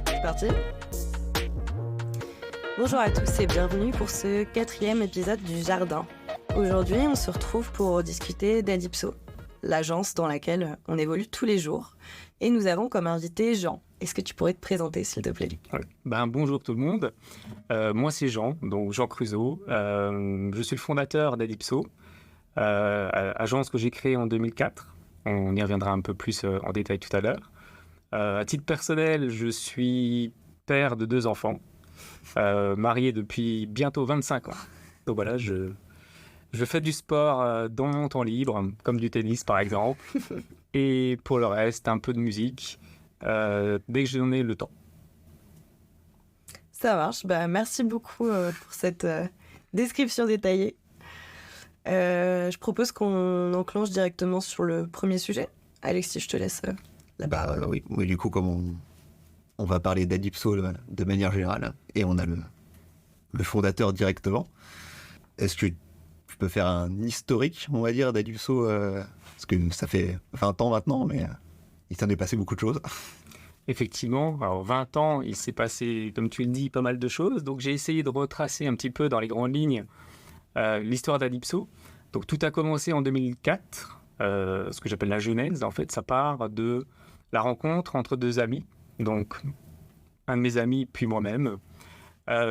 C'est parti. Bonjour à tous et bienvenue pour ce 4e épisode du Jardin. Aujourd'hui, on se retrouve pour discuter d'Addipso, l'agence dans laquelle on évolue tous les jours. Et nous avons comme invité Jean. Est-ce que tu pourrais te présenter, s'il te plaît? Bonjour tout le monde. Moi, c'est Jean, donc Jean Crusoe. Je suis le fondateur d'Addipso, agence que j'ai créée en 2004. On y reviendra un peu plus en détail tout à l'heure. À titre personnel, je suis père de 2 enfants, marié depuis bientôt 25 ans. Donc voilà, je fais du sport dans mon temps libre, comme du tennis par exemple. Et pour le reste, un peu de musique, dès que j'en ai le temps. Ça marche. Merci beaucoup pour cette description détaillée. Je propose qu'on enclenche directement sur le premier sujet. Alexis, je te laisse la parole. Oui, du coup, comme on va parler d'Addipso de manière générale, et on a le fondateur directement, est-ce que tu peux faire un historique, on va dire, d'Addipso parce que ça fait 20 ans maintenant, mais il s'en est passé beaucoup de choses. Effectivement, alors 20 ans, il s'est passé, comme tu le dis, pas mal de choses. Donc j'ai essayé de retracer un petit peu dans les grandes lignes l'histoire d'Addipso. Donc tout a commencé en 2004, ce que j'appelle la genèse. En fait, ça part de la rencontre entre 2 amis, donc un de mes amis puis moi-même,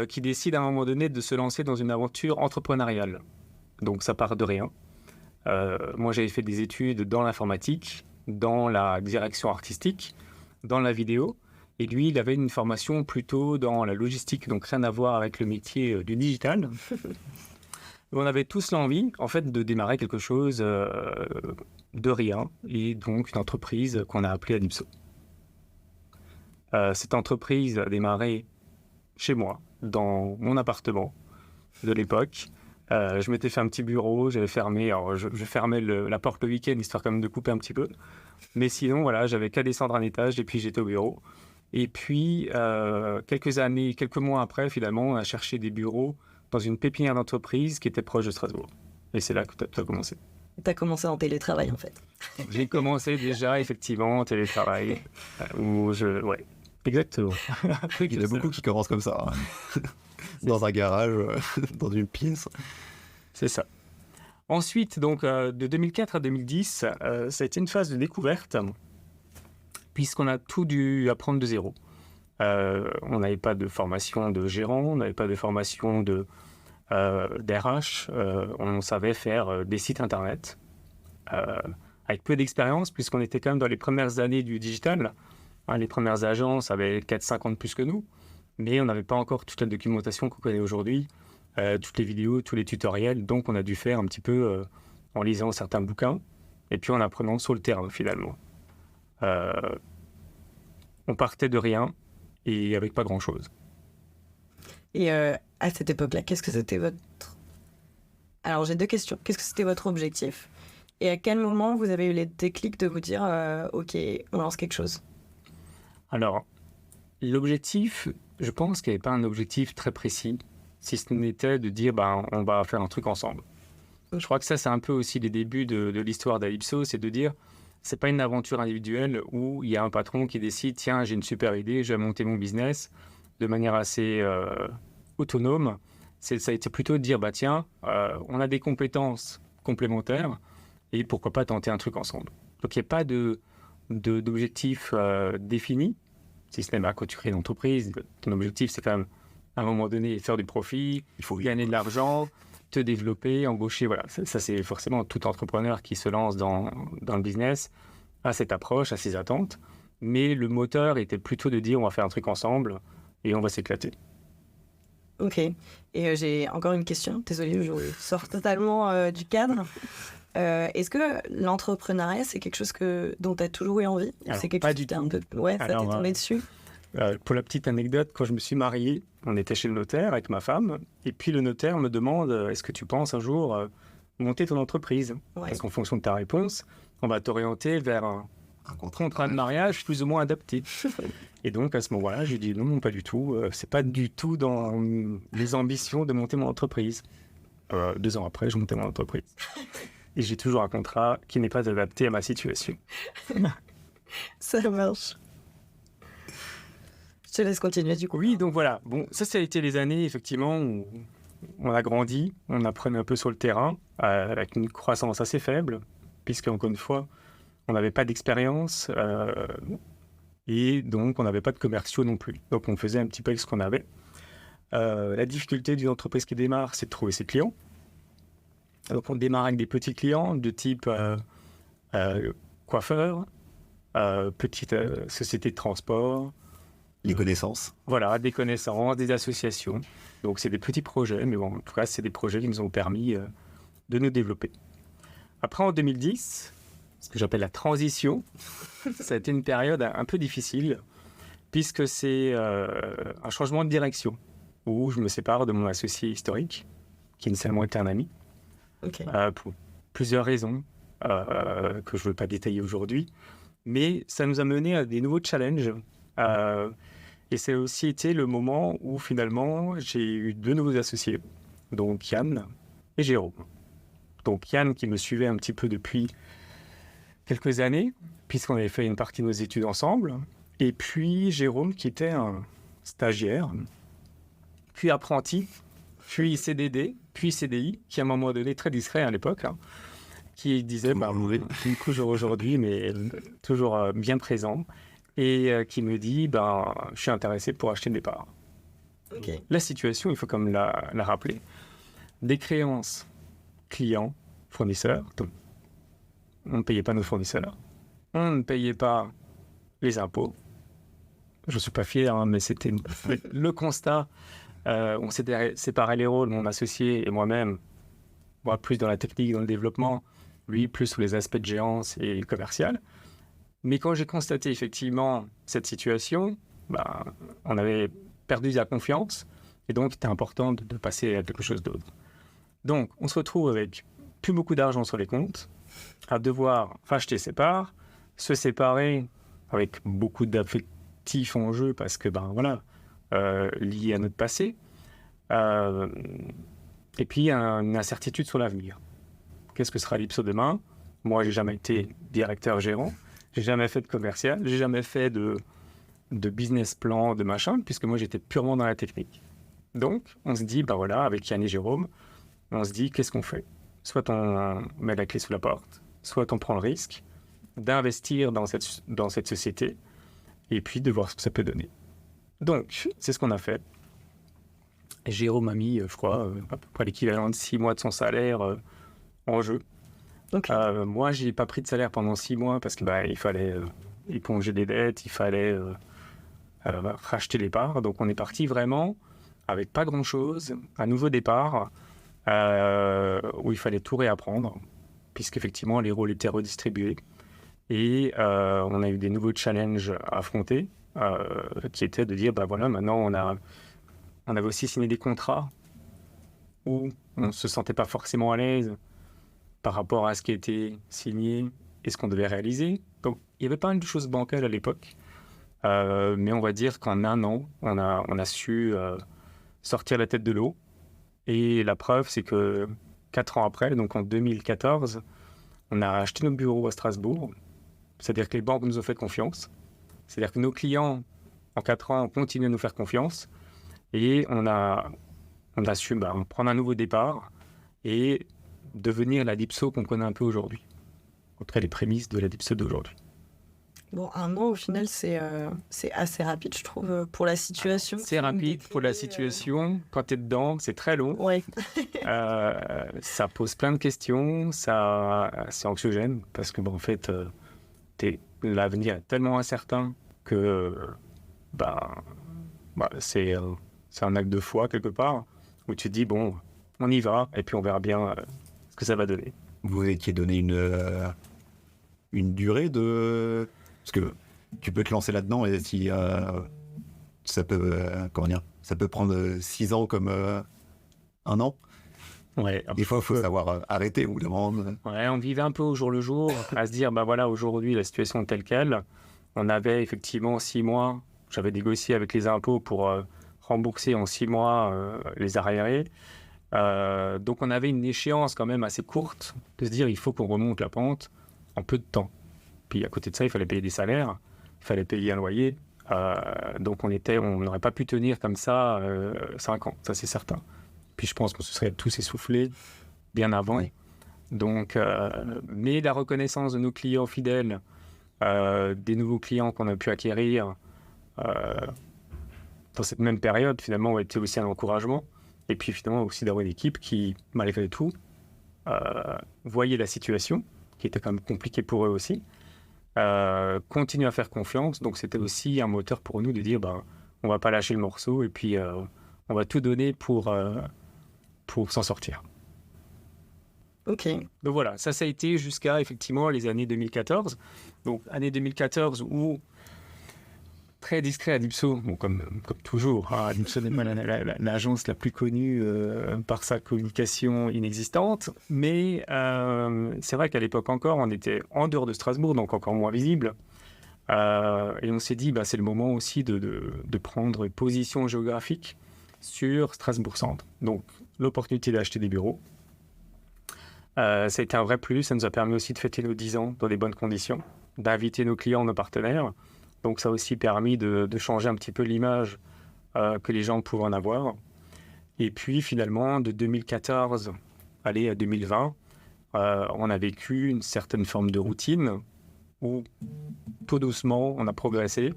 qui décide à un moment donné de se lancer dans une aventure entrepreneuriale. Donc ça part de rien. Moi, j'avais fait des études dans l'informatique, dans la direction artistique, dans la vidéo, et lui, il avait une formation plutôt dans la logistique, donc rien à voir avec le métier du digital. On avait tous l'envie, en fait, de démarrer quelque chose de rien, et donc une entreprise qu'on a appelée Addipso. Cette entreprise a démarré chez moi, dans mon appartement de l'époque. Je m'étais fait un petit bureau, j'avais fermé, alors je fermais la porte le week-end, histoire quand même de couper un petit peu. Mais sinon, voilà, j'avais qu'à descendre un étage et puis j'étais au bureau. Et puis, quelques mois après, finalement, on a cherché des bureaux dans une pépinière d'entreprise qui était proche de Strasbourg. Et c'est là que tu as commencé. Tu as commencé en télétravail, en fait. J'ai commencé déjà, effectivement, en télétravail. Ouais, exactement. Il y en a beaucoup qui commencent comme ça. Dans un garage, dans une pièce. C'est ça. Ensuite, donc, de 2004 à 2010, ça a été une phase de découverte, puisqu'on a tout dû apprendre de zéro. On n'avait pas de formation de gérant, on n'avait pas de formation d'RH, on savait faire des sites internet, avec peu d'expérience, puisqu'on était quand même dans les premières années du digital. Les premières agences avaient 4-5 ans de plus que nous, mais on n'avait pas encore toute la documentation qu'on connaît aujourd'hui, toutes les vidéos, tous les tutoriels, donc on a dû faire un petit peu en lisant certains bouquins, et puis en apprenant sur le terrain finalement. On partait de rien, et avec pas grand-chose. Et à cette époque-là, qu'est-ce que c'était votre... Alors j'ai 2 questions. Qu'est-ce que c'était votre objectif? Et à quel moment vous avez eu les déclics de vous dire ok, on lance quelque chose? Alors, l'objectif, je pense qu'il n'y avait pas un objectif très précis, si ce n'était de dire on va faire un truc ensemble. Je crois que ça, c'est un peu aussi les débuts de l'histoire d'Addipso, c'est de dire, c'est pas une aventure individuelle où il y a un patron qui décide, tiens, j'ai une super idée, je vais monter mon business de manière assez autonome. Ça a été plutôt de dire, tiens, on a des compétences complémentaires et pourquoi pas tenter un truc ensemble. Donc, il n'y a pas d'objectif défini, si ce n'est quand tu crées une entreprise, ton objectif, c'est quand même, à un moment donné, faire du profit, il faut gagner de l'argent, te développer, embaucher, voilà. Ça, c'est forcément tout entrepreneur qui se lance dans le business, a cette approche, a ses attentes. Mais le moteur était plutôt de dire, on va faire un truc ensemble et on va s'éclater. Ok. Et j'ai encore une question. Désolée, je sors totalement du cadre. Est-ce que l'entrepreneuriat, c'est quelque chose dont tu as toujours eu envie? Alors, c'est quelque pas chose du qui tout. Ouais, ça t'est tombé dessus? Pour la petite anecdote, quand je me suis marié, on était chez le notaire avec ma femme, et puis le notaire me demande, est-ce que tu penses un jour monter ton entreprise? Ouais. Parce qu'en fonction de ta réponse, on va t'orienter vers un contrat de mariage plus ou moins adapté. Et donc à ce moment-là, j'ai dit non, pas du tout, c'est pas du tout dans les ambitions de monter mon entreprise. 2 ans après, je montais mon entreprise. Et j'ai toujours un contrat qui n'est pas adapté à ma situation. Ça marche. Je te laisse continuer du coup. Oui, donc voilà. Bon, ça a été les années, effectivement, où on a grandi, on apprenait un peu sur le terrain, avec une croissance assez faible, puisque, encore une fois, on n'avait pas d'expérience, et donc on n'avait pas de commerciaux non plus. Donc on faisait un petit peu avec ce qu'on avait. La difficulté d'une entreprise qui démarre, c'est de trouver ses clients. Donc on démarre avec des petits clients de type coiffeur, petite société de transport. Les connaissances. Voilà, des connaissances, des associations. Donc c'est des petits projets, mais bon, en tout cas, c'est des projets qui nous ont permis de nous développer. Après, en 2010, ce que j'appelle la transition, ça a été une période un peu difficile, puisque c'est un changement de direction, où je me sépare de mon associé historique, qui initialement était un ami, pour plusieurs raisons que je ne veux pas détailler aujourd'hui. Mais ça nous a mené à des nouveaux challenges. Et c'est aussi été le moment où finalement j'ai eu 2 nouveaux associés, donc Yann et Jérôme. Donc Yann qui me suivait un petit peu depuis quelques années, puisqu'on avait fait une partie de nos études ensemble, et puis Jérôme qui était un stagiaire, puis apprenti, puis CDD, puis CDI, qui à un moment donné, très discret à l'époque, qui disait, toujours aujourd'hui, mais toujours bien présent, et qui me dit, je suis intéressé pour acheter des parts. Okay. La situation, il faut comme la rappeler, des créances clients, fournisseurs, donc on ne payait pas nos fournisseurs, on ne payait pas les impôts. Je ne suis pas fier, mais c'était le constat. On s'était séparé les rôles, mon associé et moi-même, moi plus dans la technique, dans le développement, lui plus sur les aspects de géance et commercial. Mais quand j'ai constaté effectivement cette situation, on avait perdu la confiance et donc c'était important de passer à quelque chose d'autre. Donc on se retrouve avec plus beaucoup d'argent sur les comptes, à devoir racheter ses parts, se séparer avec beaucoup d'affectifs en jeu parce que liés à notre passé, et puis une incertitude sur l'avenir. Qu'est-ce que sera l'Ipso demain ? Moi, j'ai jamais été directeur gérant. J'ai jamais fait de commercial, j'ai jamais fait de business plan, de machin, puisque moi j'étais purement dans la technique. Donc, on se dit, avec Yann et Jérôme, on se dit, qu'est-ce qu'on fait ? Soit on met la clé sous la porte, soit on prend le risque d'investir dans cette société, et puis de voir ce que ça peut donner. Donc, c'est ce qu'on a fait. Et Jérôme a mis, je crois, à peu près l'équivalent de 6 mois de son salaire en jeu. Okay. Moi, je n'ai pas pris de salaire pendant 6 mois parce qu'il fallait éponger des dettes, il fallait racheter les parts. Donc, on est parti vraiment avec pas grand-chose, un nouveau départ où il fallait tout réapprendre, puisqu'effectivement, les rôles étaient redistribués. Et on a eu des nouveaux challenges à affronter, qui étaient de dire, maintenant, on avait aussi signé des contrats où on ne se sentait pas forcément à l'aise par rapport à ce qui était signé et ce qu'on devait réaliser. Donc, il y avait pas mal de choses bancales à l'époque. Mais on va dire qu'en 1 an, on a su sortir la tête de l'eau. Et la preuve, c'est que 4 ans après, donc en 2014, on a acheté nos bureaux à Strasbourg. C'est-à-dire que les banques nous ont fait confiance. C'est-à-dire que nos clients, en 4 ans, ont continué à nous faire confiance. Et on a su prendre un nouveau départ et devenir la Dipso qu'on connaît un peu aujourd'hui. En tout cas, les prémices de la Dipso d'aujourd'hui. Bon, 1 an, au final, c'est assez rapide, je trouve, pour la situation. C'est rapide pour la situation. Quand tu es dedans, c'est très long. Ouais. Ça pose plein de questions. C'est anxiogène parce que, en fait, l'avenir est tellement incertain que c'est un acte de foi, quelque part, où tu te dis, on y va, et puis on verra bien ce que ça va donner. Vous étiez donné une durée de... Parce que tu peux te lancer là-dedans et si ça peut ça peut prendre 6 ans comme 1 an. Ouais. Des fois, il faut savoir arrêter ou demander. Ouais, on vivait un peu au jour le jour, à se dire, aujourd'hui, la situation est telle qu'elle. On avait effectivement 6 mois. J'avais négocié avec les impôts pour rembourser en 6 mois les arriérés. Donc, on avait une échéance quand même assez courte de se dire, il faut qu'on remonte la pente en peu de temps. Puis, à côté de ça, il fallait payer des salaires, il fallait payer un loyer, Donc on n'aurait pas pu tenir comme ça 5 ans, ça c'est certain. Puis je pense qu'on se serait tous essoufflés bien avant. Oui. Donc, mais la reconnaissance de nos clients fidèles, des nouveaux clients qu'on a pu acquérir dans cette même période, finalement, a été aussi un encouragement. Et puis finalement aussi d'avoir une équipe qui, malgré tout, voyait la situation, qui était quand même compliquée pour eux aussi, continue à faire confiance. Donc c'était aussi un moteur pour nous de dire, on va pas lâcher le morceau et puis on va tout donner pour s'en sortir. Ok. Donc voilà, ça a été jusqu'à effectivement les années 2014. Donc année 2014 où, très discret Adipso, bon, comme toujours, hein, Adipso n'est pas l'agence la plus connue par sa communication inexistante, mais c'est vrai qu'à l'époque encore, on était en dehors de Strasbourg, donc encore moins visible. Et on s'est dit, c'est le moment aussi de prendre une position géographique sur Strasbourg-Centre. Donc l'opportunité d'acheter des bureaux. Ça a été un vrai plus, ça nous a permis aussi de fêter nos 10 ans dans des bonnes conditions, d'inviter nos clients, nos partenaires. Donc ça a aussi permis de changer un petit peu l'image que les gens pouvaient en avoir. Et puis finalement, de 2014 à 2020, on a vécu une certaine forme de routine où tout doucement, on a progressé.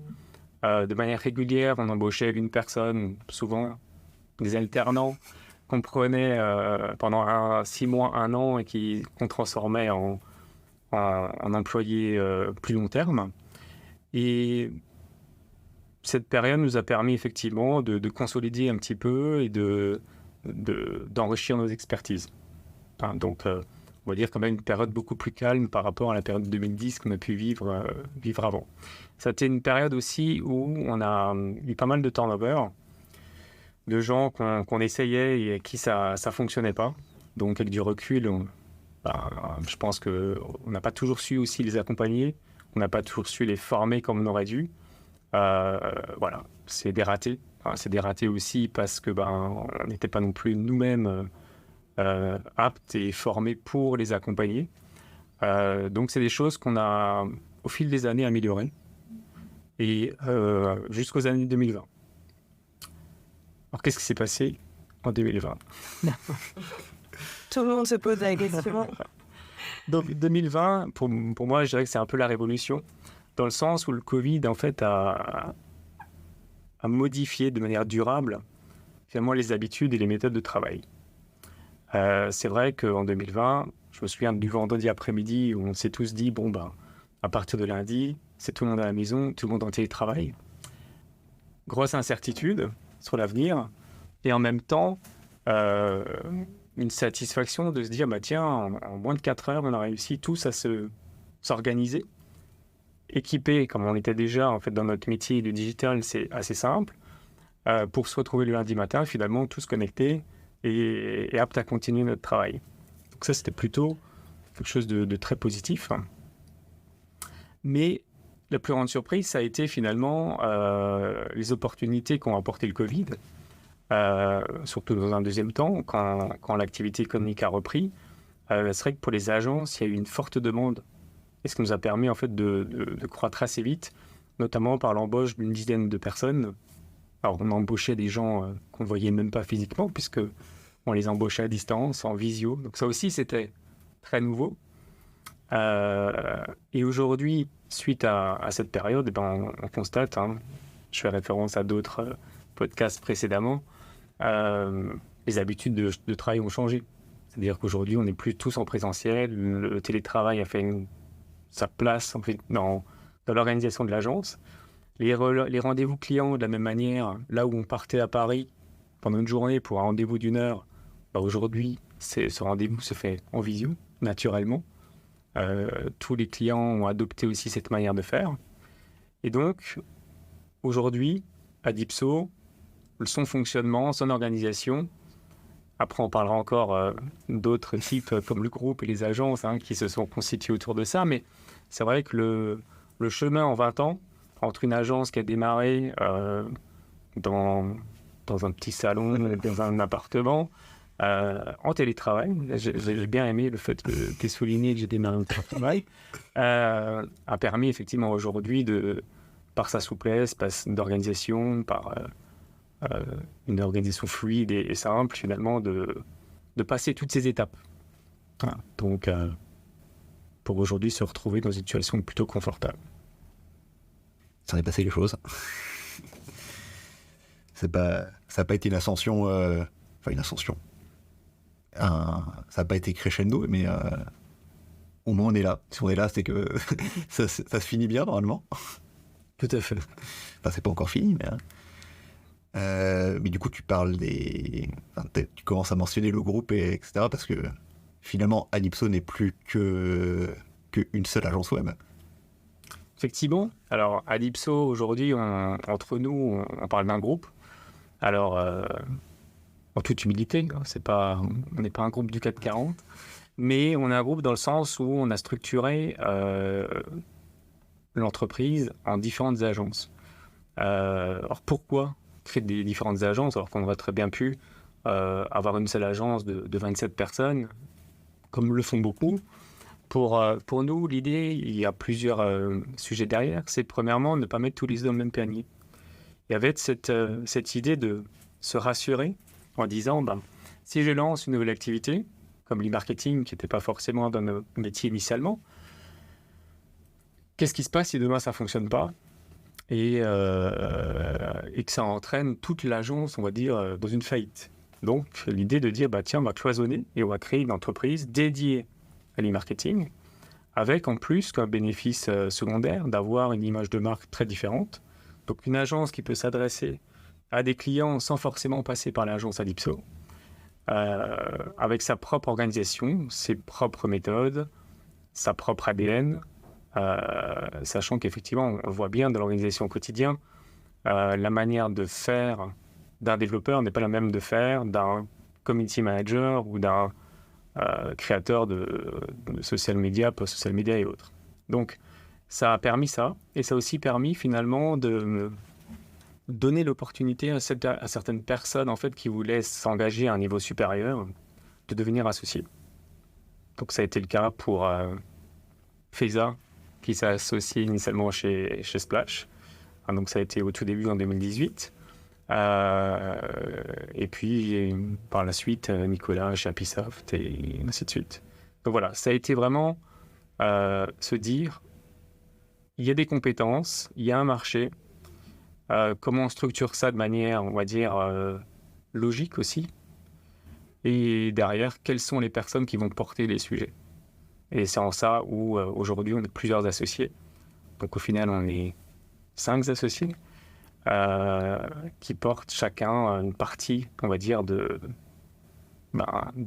De manière régulière, on embauchait une personne, souvent des alternants, qu'on prenait pendant 6 mois, 1 an et qu'on transformait en employés plus long terme. Et cette période nous a permis effectivement de consolider un petit peu et d'enrichir nos expertises. Enfin, donc, on va dire quand même une période beaucoup plus calme par rapport à la période 2010 qu'on a pu vivre avant. C'était une période aussi où on a eu pas mal de turnover, de gens qu'on essayait et à qui ça ne fonctionnait pas. Donc, avec du recul, je pense qu'on n'a pas toujours su aussi les accompagner. On n'a pas toujours su les former comme on aurait dû. Voilà, c'est des ratés. Enfin, c'est des ratés aussi parce que on n'était pas non plus nous-mêmes aptes et formés pour les accompagner. Donc, c'est des choses qu'on a, au fil des années, améliorées. Et jusqu'aux années 2020. Alors, qu'est-ce qui s'est passé en 2020 ? Tout le monde se pose la question. Donc 2020, pour moi, je dirais que c'est un peu la révolution, dans le sens où le Covid, en fait, a modifié de manière durable, finalement, les habitudes et les méthodes de travail. C'est vrai qu'en 2020, je me souviens du vendredi après-midi où on s'est tous dit, à partir de lundi, c'est tout le monde à la maison, tout le monde en télétravail. Grosse incertitude sur l'avenir, et en même temps, une satisfaction de se dire, tiens, en moins de 4 heures, on a réussi tous à s'organiser, équipés, comme on était déjà en fait dans notre métier du digital, c'est assez simple, pour se retrouver le lundi matin, finalement, tous connectés et aptes à continuer notre travail. Donc ça, c'était plutôt quelque chose de très positif. Mais la plus grande surprise, ça a été finalement les opportunités qu'ont apporté le Covid, surtout dans un deuxième temps, quand l'activité économique a repris. C'est vrai que pour les agences, il y a eu une forte demande, et ce qui nous a permis en fait de croître assez vite, notamment par l'embauche d'une dizaine de personnes. Alors, on embauchait des gens qu'on ne voyait même pas physiquement, puisque on les embauchait à distance, en visio. Donc ça aussi, c'était très nouveau. Et aujourd'hui, suite à cette période, on constate, je fais référence à d'autres podcasts précédemment, les habitudes de travail ont changé. C'est-à-dire qu'aujourd'hui, on n'est plus tous en présentiel. Le télétravail a fait sa place en fait, dans l'organisation de l'agence. Les rendez-vous clients, de la même manière, là où on partait à Paris pendant une journée pour un rendez-vous d'1 heure, aujourd'hui, ce rendez-vous se fait en visio, naturellement. Tous les clients ont adopté aussi cette manière de faire. Et donc, aujourd'hui, Adipso, son fonctionnement, son organisation, après on parlera encore d'autres types comme le groupe et les agences qui se sont constitués autour de ça, mais c'est vrai que le chemin en 20 ans, entre une agence qui a démarré dans un petit salon, dans un appartement, en télétravail, j'ai bien aimé le fait que tu aies souligné que j'ai démarré en télétravail, a permis effectivement aujourd'hui de par sa souplesse, par d'organisation, par une organisation fluide et simple, finalement, de passer toutes ces étapes. Voilà. Donc, pour aujourd'hui se retrouver dans une situation plutôt confortable. Ça en est passé les choses. Ça n'a pas été une ascension. Enfin, une ascension. Ça n'a pas été crescendo, mais au moins on est là. Si on est là, c'est que ça se finit bien normalement. Tout à fait. Enfin, c'est pas encore fini, mais du coup, tu parles tu commences à mentionner le groupe, etc. Parce que finalement, Addipso n'est plus qu'une seule agence web. Effectivement. Alors, Addipso, aujourd'hui, entre nous, on parle d'un groupe. Alors, en toute humilité, on n'est pas un groupe du CAC 40, mais on est un groupe dans le sens où on a structuré l'entreprise en différentes agences. Alors, pourquoi créer des différentes agences alors qu'on aurait très bien pu avoir une seule agence de 27 personnes, comme le font beaucoup? Pour nous, l'idée, il y a plusieurs sujets derrière. C'est premièrement ne pas mettre tous les œufs dans le même panier. Il y avait cette idée de se rassurer en disant, si je lance une nouvelle activité, comme l'e-marketing, qui n'était pas forcément dans notre métier initialement, qu'est-ce qui se passe si demain ça ne fonctionne pas et que ça entraîne toute l'agence, on va dire, dans une faillite. Donc, l'idée de dire, tiens, on va cloisonner et on va créer une entreprise dédiée à l'e-marketing, avec en plus comme bénéfice secondaire d'avoir une image de marque très différente. Donc une agence qui peut s'adresser à des clients sans forcément passer par l'agence Addipso, avec sa propre organisation, ses propres méthodes, sa propre ADN, sachant qu'effectivement, on voit bien dans l'organisation au quotidien, la manière de faire d'un développeur n'est pas la même de faire d'un community manager ou d'un créateur de social media, post-social media et autres. Donc, ça a permis ça, et ça a aussi permis finalement de donner l'opportunité à certaines personnes en fait qui voulaient s'engager à un niveau supérieur de devenir associés. Donc, ça a été le cas pour Feza, qui s'est associé initialement chez Splash. Donc, ça a été au tout début en 2018. Et puis par la suite Nicolas chez Appisoft et ainsi de suite. Donc voilà, ça a été vraiment se dire il y a des compétences, il y a un marché, comment on structure ça de manière, on va dire, logique aussi, et derrière, quelles sont les personnes qui vont porter les sujets. Et c'est en ça où aujourd'hui on est plusieurs associés, donc au final on est 5 associés, qui portent chacun une partie, on va dire, du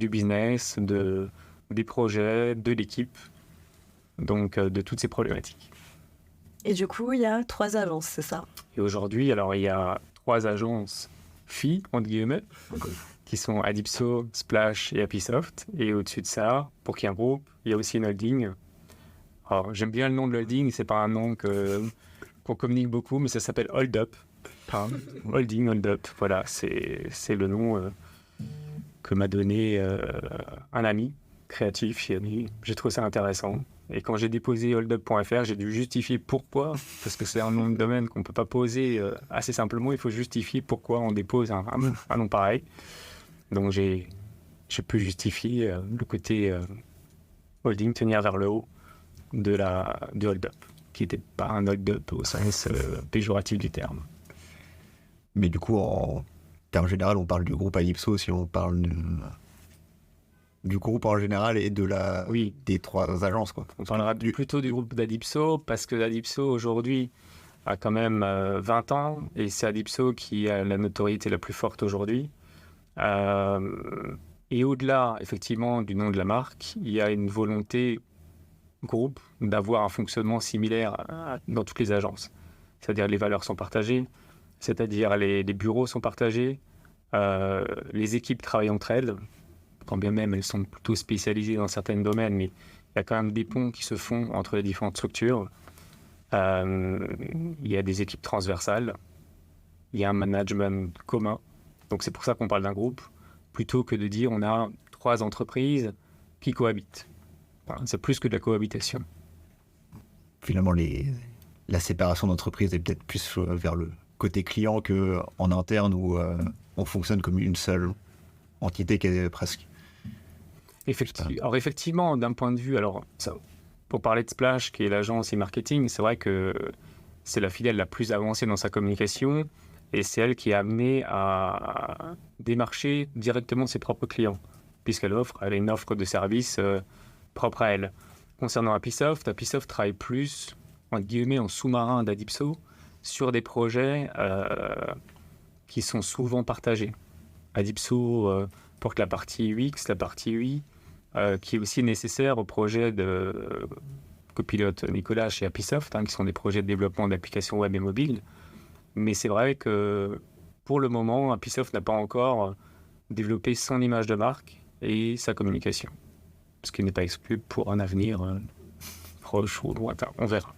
business, des projets, de l'équipe, donc de toutes ces problématiques. Et du coup, il y a 3 agences, c'est ça? Et aujourd'hui, alors il y a 3 agences filles, entre guillemets, qui sont Addipso, Splash et Appisoft. Et au-dessus de ça, pour qu'il y ait un groupe, il y a aussi une holding. Alors, j'aime bien le nom de l'holding, c'est pas un nom qu'on communique beaucoup, mais ça s'appelle Hold Up. Holding, Hold Up, voilà, c'est le nom que m'a donné un ami créatif. J'ai trouvé ça intéressant. Et quand j'ai déposé holdup.fr, j'ai dû justifier pourquoi, parce que c'est un nom de domaine qu'on ne peut pas poser assez simplement. Il faut justifier pourquoi on dépose un nom pareil. Donc j'ai pu justifier le côté holding, tenir vers le haut de Hold Up, qui n'était pas un Hold Up au sens péjoratif du terme. Mais du coup, en termes général, on parle du groupe Addipso si on parle du groupe en général et des 3 agences, quoi. On parlera plutôt du groupe d'Addipso, parce que Addipso aujourd'hui a quand même 20 ans, et c'est Addipso qui a la notoriété la plus forte aujourd'hui. Et au-delà, effectivement, du nom de la marque, il y a une volonté groupe d'avoir un fonctionnement similaire dans toutes les agences. C'est-à-dire les valeurs sont partagées, c'est-à-dire les bureaux sont partagés, les équipes travaillent entre elles, quand bien même elles sont plutôt spécialisées dans certains domaines, mais il y a quand même des ponts qui se font entre les différentes structures. Il y a des équipes transversales, il y a un management commun. Donc c'est pour ça qu'on parle d'un groupe, plutôt que de dire on a 3 entreprises qui cohabitent. Enfin, c'est plus que de la cohabitation. Finalement, la séparation d'entreprise est peut-être plus vers le côté client qu'en interne où on fonctionne comme une seule entité qui est presque. Alors effectivement, d'un point de vue, pour parler de Splash, qui est l'agence e-marketing, c'est vrai que c'est la filiale la plus avancée dans sa communication et c'est elle qui est amenée à démarcher directement ses propres clients, puisqu'elle a une offre de service propre à elle. Concernant Appisoft travaille plus, entre guillemets, en sous-marin d'Adipso sur des projets qui sont souvent partagés. Adipso porte la partie UX, la partie UI, qui est aussi nécessaire au projet de copilote Nicolas chez Appisoft, qui sont des projets de développement d'applications web et mobiles. Mais c'est vrai que pour le moment, Appisoft n'a pas encore développé son image de marque et sa communication. Ce qui n'est pas exclu pour un avenir proche ou lointain. On verra.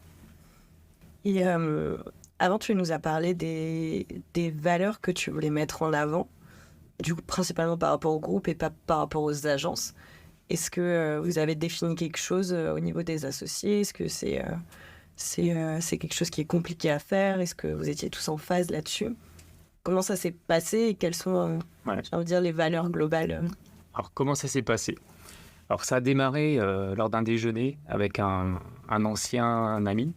Et avant, tu nous as parlé des valeurs que tu voulais mettre en avant, du coup, principalement par rapport au groupe et pas par rapport aux agences. Est-ce que vous avez défini quelque chose au niveau des associés ? Est-ce que c'est quelque chose qui est compliqué à faire ? Est-ce que vous étiez tous en phase là-dessus ? Comment ça s'est passé et quelles sont, j'ai envie de dire, les valeurs globales ? Alors, comment ça s'est passé ? Alors, ça a démarré lors d'un déjeuner avec un ancien ami,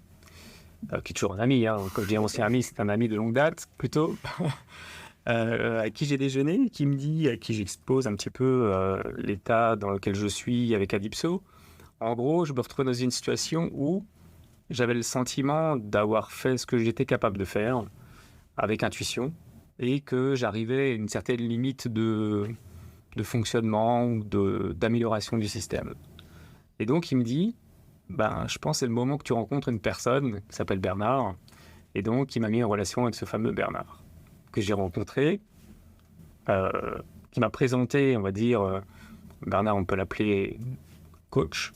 qui est toujours un ami. Quand je dis ancien ami, c'est un ami de longue date, plutôt. À qui j'ai déjeuné, qui me dit, à qui j'expose un petit peu l'état dans lequel je suis avec Adipso. En gros, je me retrouve dans une situation où j'avais le sentiment d'avoir fait ce que j'étais capable de faire avec intuition et que j'arrivais à une certaine limite de fonctionnement ou d'amélioration du système. Et donc, il me dit, je pense que c'est le moment que tu rencontres une personne qui s'appelle Bernard. Et donc, il m'a mis en relation avec ce fameux Bernard que j'ai rencontré, qui m'a présenté, on va dire, Bernard, on peut l'appeler coach,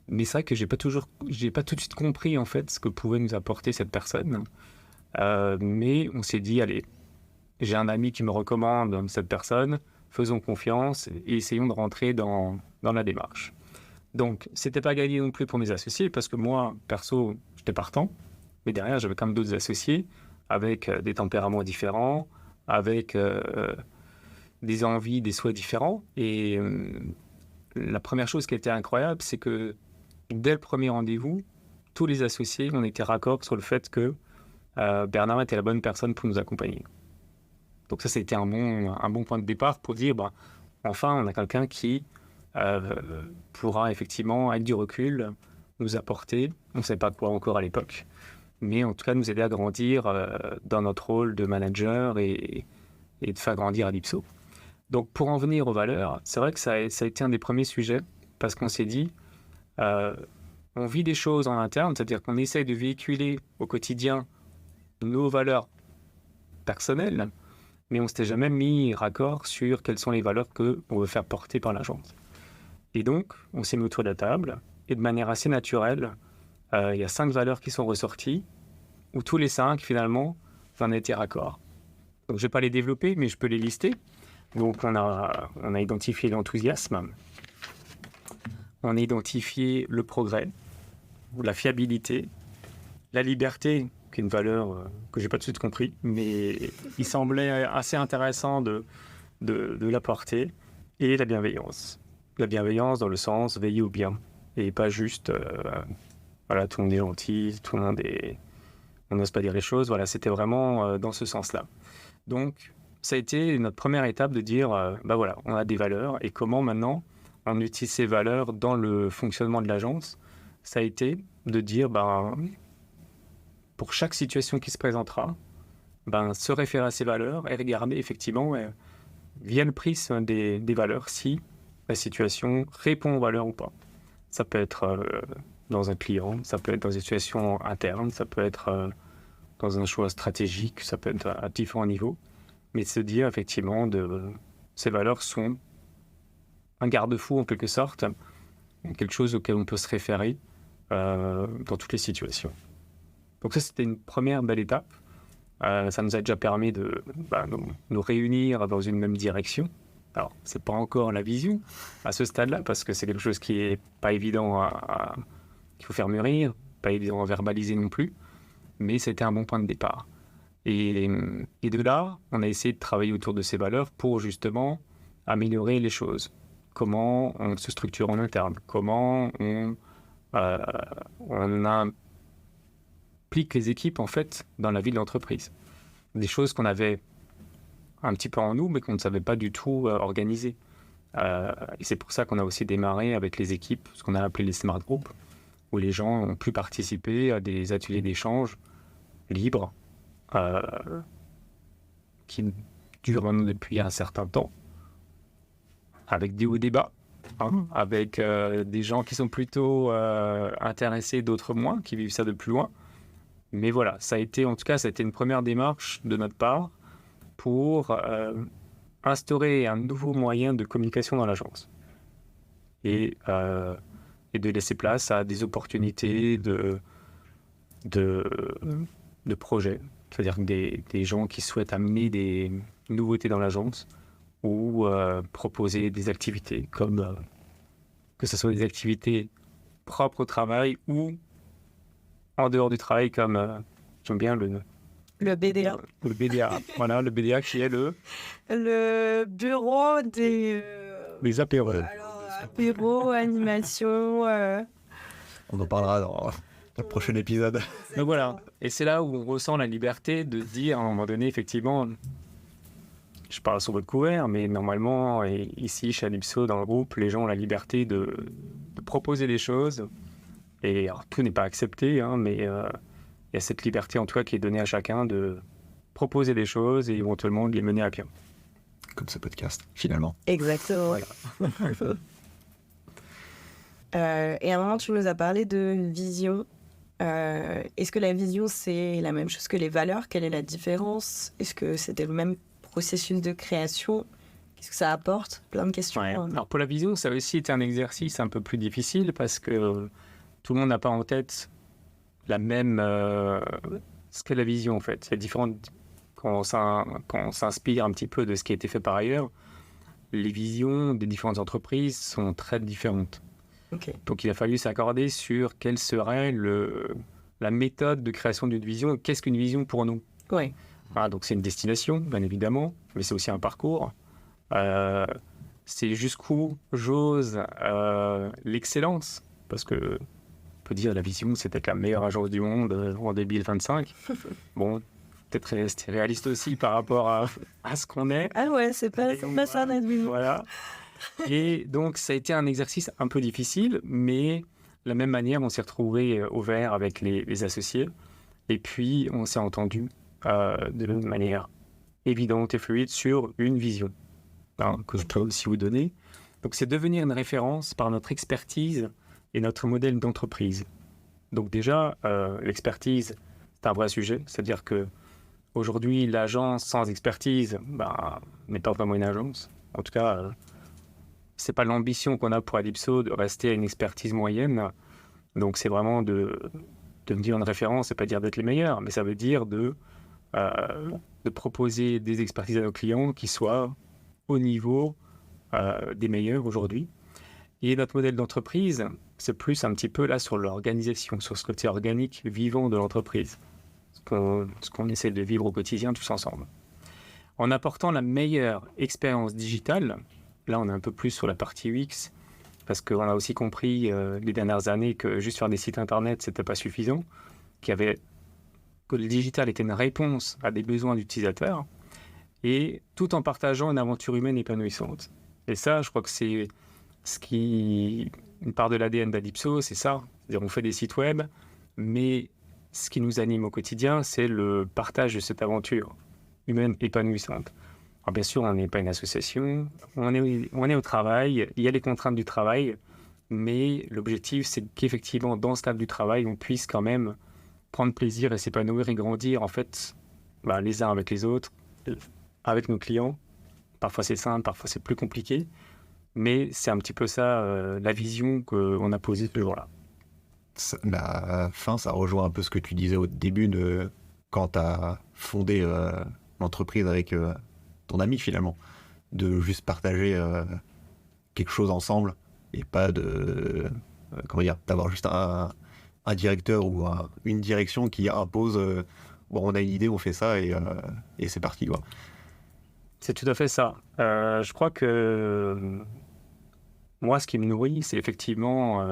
mais c'est vrai que j'ai pas tout de suite compris en fait ce que pouvait nous apporter cette personne, mais on s'est dit, allez, j'ai un ami qui me recommande cette personne, faisons confiance et essayons de rentrer dans la démarche. Donc, c'était pas gagné non plus pour mes associés, parce que moi, perso, j'étais partant, mais derrière, j'avais quand même d'autres associés, avec des tempéraments différents, avec des envies, des souhaits différents. Et la première chose qui était incroyable, c'est que dès le premier rendez-vous, tous les associés, on était raccord sur le fait que Bernard était la bonne personne pour nous accompagner. Donc ça a été un bon point de départ pour dire, enfin, on a quelqu'un qui pourra effectivement, avec du recul, nous apporter, on ne savait pas quoi encore à l'époque, mais en tout cas nous aider à grandir dans notre rôle de manager et de faire grandir Adipso. Donc pour en venir aux valeurs, c'est vrai que ça a été un des premiers sujets, parce qu'on s'est dit, on vit des choses en interne, c'est-à-dire qu'on essaye de véhiculer au quotidien nos valeurs personnelles, mais on ne s'était jamais mis raccord sur quelles sont les valeurs qu'on veut faire porter par l'agence. Et donc, on s'est mis autour de la table, et de manière assez naturelle, il y a 5 valeurs qui sont ressorties, où tous les 5, finalement, on a été raccord. Donc, je ne vais pas les développer, mais je peux les lister. Donc, on a identifié l'enthousiasme, on a identifié le progrès, la fiabilité, la liberté, qui est une valeur que je n'ai pas tout de suite compris, mais il semblait assez intéressant de l'apporter, et la bienveillance. La bienveillance dans le sens veiller au bien, et pas juste, tout le monde est gentil, tout le monde est... On n'ose pas dire les choses, voilà, c'était vraiment dans ce sens-là. Donc, ça a été notre première étape de dire, on a des valeurs, et comment maintenant on utilise ces valeurs dans le fonctionnement de l'agence. Ça a été de dire, pour chaque situation qui se présentera, se référer à ces valeurs et regarder effectivement, via le prisme des valeurs, si la situation répond aux valeurs ou pas. Ça peut être dans un client, ça peut être dans une situation interne, ça peut être dans un choix stratégique, ça peut être à différents niveaux, mais de se dire effectivement ces valeurs sont un garde-fou en quelque sorte, quelque chose auquel on peut se référer dans toutes les situations. Donc ça, c'était une première belle étape. Ça nous a déjà permis de nous réunir dans une même direction. Alors, c'est pas encore la vision à ce stade-là, parce que c'est quelque chose qui est pas évident qu'il faut faire mûrir, pas évident à verbaliser non plus. mais c'était un bon point de départ. Et de là, on a essayé de travailler autour de ces valeurs pour justement améliorer les choses. Comment on se structure en interne, comment on implique les équipes en fait dans la vie de l'entreprise. Des choses qu'on avait un petit peu en nous, mais qu'on ne savait pas du tout organiser. Et c'est pour ça qu'on a aussi démarré avec les équipes, ce qu'on a appelé les Smart Groups, où les gens ont pu participer à des ateliers d'échange libres, qui durent maintenant depuis un certain temps, avec des hauts débats, avec des gens qui sont plutôt intéressés, d'autres moins, qui vivent ça de plus loin. Mais voilà, ça a été une première démarche de notre part pour instaurer un nouveau moyen de communication dans l'agence et de laisser place à des opportunités de projets. C'est-à-dire des gens qui souhaitent amener des nouveautés dans l'agence ou proposer des activités comme que ce soit des activités propres au travail ou en dehors du travail comme j'aime bien le BDA. Le BDA, voilà, le BDA qui est le bureau des apéros. Alors, apéros, animation. On en parlera dans le prochain épisode. Donc voilà, et c'est là où on ressent la liberté de dire à un moment donné, effectivement, je parle sur votre couvert, mais normalement, et ici, chez Addipso, dans le groupe, les gens ont la liberté de proposer des choses. Et alors, tout n'est pas accepté, mais il y a cette liberté, en tout cas, qui est donnée à chacun de proposer des choses et éventuellement de les mener à bien. Comme ce podcast, finalement. Exactement. Voilà. Et à un moment, tu nous as parlé de vision. Est-ce que la vision, c'est la même chose que les valeurs? Quelle est la différence? Est-ce que c'était le même processus de création? Qu'est-ce que ça apporte? Plein de questions. Ouais. Alors pour la vision, ça a aussi été un exercice un peu plus difficile parce que tout le monde n'a pas en tête la même... ce qu'est la vision, en fait. C'est différent quand on s'inspire un petit peu de ce qui a été fait par ailleurs. Les visions des différentes entreprises sont très différentes. Okay. Donc il a fallu s'accorder sur quelle serait la méthode de création d'une vision. Qu'est-ce qu'une vision pour nous? Ouais. Donc c'est une destination, bien évidemment, mais c'est aussi un parcours. C'est jusqu'où j'ose l'excellence, parce que on peut dire la vision, c'est peut-être la meilleure agence du monde en 2025. Bon, peut-être rester réaliste aussi par rapport à ce qu'on est. Ah ouais, c'est pas ça, Nadine. Voilà. Et donc, ça a été un exercice un peu difficile, mais de la même manière, on s'est retrouvés au vert avec les associés. Et puis, on s'est entendu de manière évidente et fluide sur une vision que je peux aussi vous donner. Donc, c'est devenir une référence par notre expertise et notre modèle d'entreprise. Donc déjà, l'expertise, c'est un vrai sujet. C'est-à-dire qu'aujourd'hui, l'agence sans expertise n'est pas vraiment une agence. En tout cas... c'est pas l'ambition qu'on a pour Addipso de rester à une expertise moyenne. Donc, c'est vraiment de devenir une référence, c'est pas dire d'être les meilleurs, mais ça veut dire de proposer des expertises à nos clients qui soient au niveau des meilleurs aujourd'hui. Et notre modèle d'entreprise, c'est plus un petit peu là sur l'organisation, sur ce côté organique, vivant de l'entreprise. Ce qu'on essaie de vivre au quotidien tous ensemble. En apportant la meilleure expérience digitale. Là, on est un peu plus sur la partie UX, parce qu'on a aussi compris les dernières années que juste faire des sites internet, c'était pas suffisant, que le digital était une réponse à des besoins d'utilisateurs, et tout en partageant une aventure humaine épanouissante. Et ça, je crois que c'est une part de l'ADN d'Addipso, c'est ça. C'est-à-dire, on fait des sites web, mais ce qui nous anime au quotidien, c'est le partage de cette aventure humaine épanouissante. Alors bien sûr, on n'est pas une association, on est au travail, il y a les contraintes du travail, mais l'objectif, c'est qu'effectivement, dans ce cadre du travail, on puisse quand même prendre plaisir et s'épanouir et grandir, en fait, les uns avec les autres, avec nos clients. Parfois, c'est simple, parfois, c'est plus compliqué, mais c'est un petit peu ça, la vision qu'on a posée ce jour-là. La fin, ça rejoint un peu ce que tu disais au début de quand tu as fondé l'entreprise avec... ton ami finalement, de juste partager quelque chose ensemble et pas d'avoir juste un un directeur ou une direction qui impose bon, on a une idée, on fait ça et c'est parti, quoi. C'est tout à fait ça. Je crois que moi, ce qui me nourrit, c'est effectivement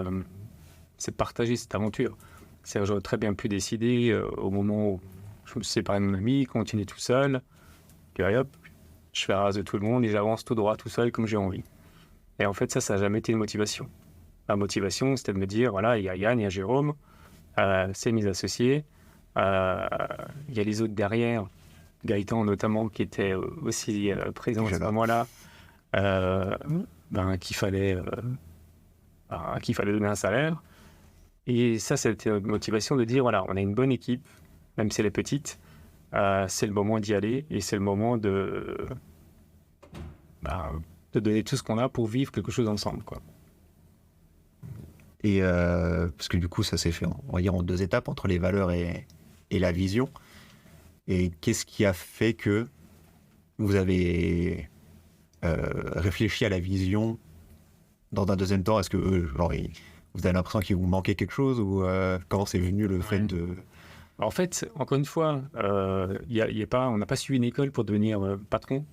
c'est de partager cette aventure. C'est-à-dire, j'aurais très bien pu décider au moment où je me suis séparé de mon ami, continuer tout seul, puis allez, hop, je fais la race de tout le monde et j'avance tout droit, tout seul, comme j'ai envie. Et en fait, ça n'a jamais été une motivation. Ma motivation, c'était de me dire, voilà, il y a Yann, il y a Jérôme, c'est mes associés, il y a les autres derrière, Gaëtan notamment, qui était aussi présent à ce moment-là, qu'il fallait donner un salaire. Et ça, c'était une motivation de dire, voilà, on a une bonne équipe, même si elle est petite, c'est le moment d'y aller et c'est le moment de donner tout ce qu'on a pour vivre quelque chose ensemble, quoi. Et parce que du coup, ça s'est fait, on va dire, en 2 étapes, entre les valeurs et la vision. Et qu'est-ce qui a fait que vous avez réfléchi à la vision dans un deuxième temps? Est-ce que vous avez l'impression qu'il vous manquait quelque chose ou comment c'est venu le fait de... En fait, encore une fois, on n'a pas suivi une école pour devenir patron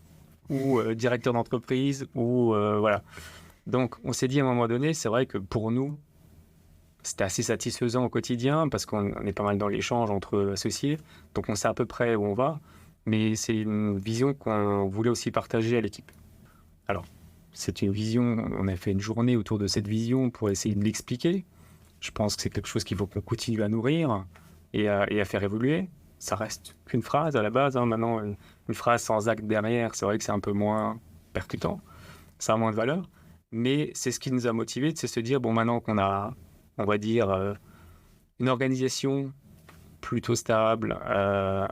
ou directeur d'entreprise ou voilà. Donc, on s'est dit à un moment donné, c'est vrai que pour nous, c'était assez satisfaisant au quotidien parce qu'on est pas mal dans l'échange entre associés. Donc, on sait à peu près où on va. Mais c'est une vision qu'on voulait aussi partager à l'équipe. Alors, c'est une vision, on a fait une journée autour de cette vision pour essayer de l'expliquer. Je pense que c'est quelque chose qu'il faut qu'on continue à nourrir et à faire évoluer. Ça reste qu'une phrase à la base. Maintenant, une phrase sans acte derrière, c'est vrai que c'est un peu moins percutant. Ça a moins de valeur. Mais c'est ce qui nous a motivés, c'est se dire, bon, maintenant qu'on a, on va dire, une organisation plutôt stable,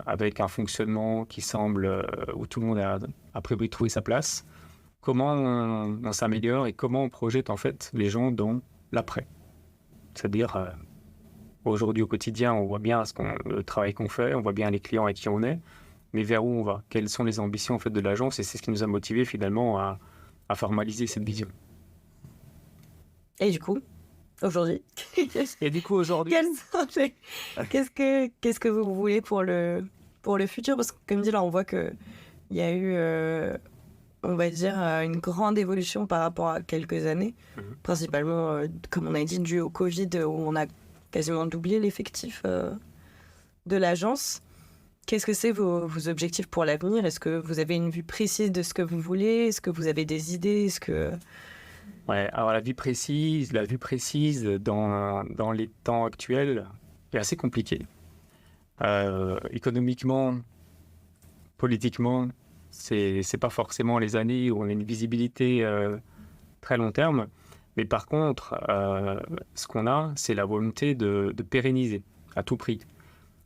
avec un fonctionnement qui semble, où tout le monde a a priori trouvé sa place, comment on s'améliore et comment on projette en fait les gens dans l'après. C'est-à-dire, aujourd'hui au quotidien, on voit bien le travail qu'on fait, on voit bien les clients avec qui on est, mais vers où on va? Quelles sont les ambitions en fait de l'agence? Et c'est ce qui nous a motivés finalement à formaliser cette vision. Et du coup, aujourd'hui, Et du coup, aujourd'hui, qu'est-ce que vous voulez pour le futur? Parce que comme dit là, on voit qu'il y a eu, on va dire, une grande évolution par rapport à quelques années, principalement, comme on a dit, dû au Covid, où on a quasiment doublé l'effectif de l'agence. Qu'est-ce que c'est vos objectifs pour l'avenir? Est-ce que vous avez une vue précise de ce que vous voulez? Est-ce que vous avez des idées? Ouais, alors la vue précise dans les temps actuels est assez compliquée. Économiquement, politiquement, c'est pas forcément les années où on a une visibilité très long terme. Mais par contre, ce qu'on a, c'est la volonté de pérenniser à tout prix.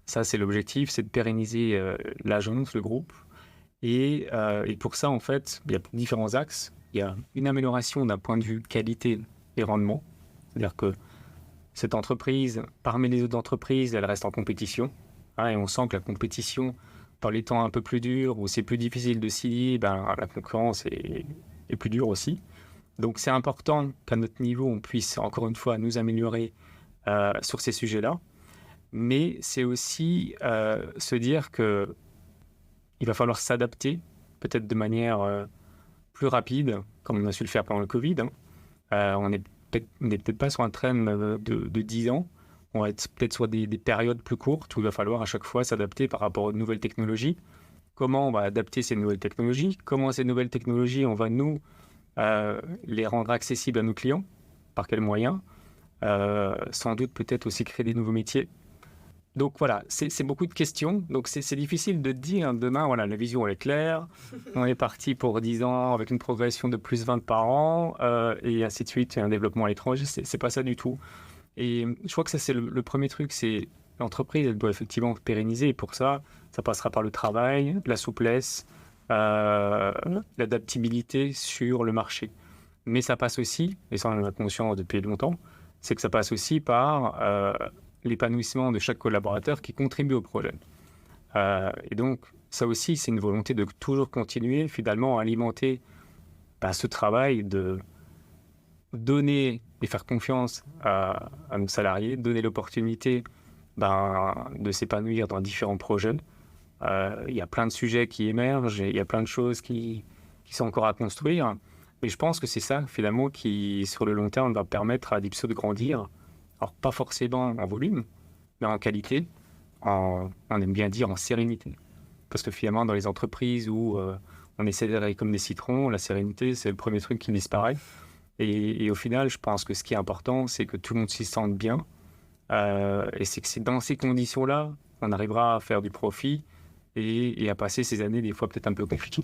Ça, c'est l'objectif, c'est de pérenniser l'agence, le groupe. Et pour ça, en fait, il y a différents axes. Il y a une amélioration d'un point de vue qualité et rendement. C'est-à-dire que cette entreprise, parmi les autres entreprises, elle reste en compétition. Et on sent que la compétition, dans les temps un peu plus durs, où c'est plus difficile de s'y lier, la concurrence est plus dure aussi. Donc c'est important qu'à notre niveau, on puisse encore une fois nous améliorer sur ces sujets-là. Mais c'est aussi se dire qu'il va falloir s'adapter, peut-être de manière plus rapide, comme on a su le faire pendant le Covid. On n'est peut-être pas sur un train de 10 ans. On va être peut-être sur des périodes plus courtes où il va falloir à chaque fois s'adapter par rapport aux nouvelles technologies. Comment on va adapter ces nouvelles technologies? Comment ces nouvelles technologies, on va nous les rendre accessibles à nos clients? Par quels moyens? Sans doute peut-être aussi créer des nouveaux métiers. Donc voilà, c'est beaucoup de questions. Donc c'est difficile de dire demain, voilà, la vision elle est claire. On est parti pour 10 ans avec une progression de plus 20 par an et ainsi de suite, et un développement à l'étranger. C'est pas ça du tout. Et je crois que ça, c'est le premier truc, c'est l'entreprise, elle doit effectivement pérenniser. Et pour ça, ça passera par le travail, la souplesse, l'adaptabilité sur le marché. Mais ça passe aussi, et ça on en a conscience depuis longtemps, c'est que ça passe aussi par l'épanouissement de chaque collaborateur qui contribue au projet. Et donc, ça aussi, c'est une volonté de toujours continuer finalement à alimenter ce travail de donner et faire confiance à nos salariés, donner l'opportunité de s'épanouir dans différents projets. Il y a plein de sujets qui émergent, il y a plein de choses qui sont encore à construire. Mais je pense que c'est ça, finalement, qui, sur le long terme, va permettre à Dipso de grandir. Alors, pas forcément en volume, mais en qualité, on aime bien dire en sérénité. Parce que finalement, dans les entreprises où on essaie d'aller comme des citrons, la sérénité, c'est le premier truc qui disparaît. Et au final, je pense que ce qui est important, c'est que tout le monde s'y sente bien. Et c'est que c'est dans ces conditions-là qu'on arrivera à faire du profit et à passer ces années, des fois, peut-être un peu compliquées.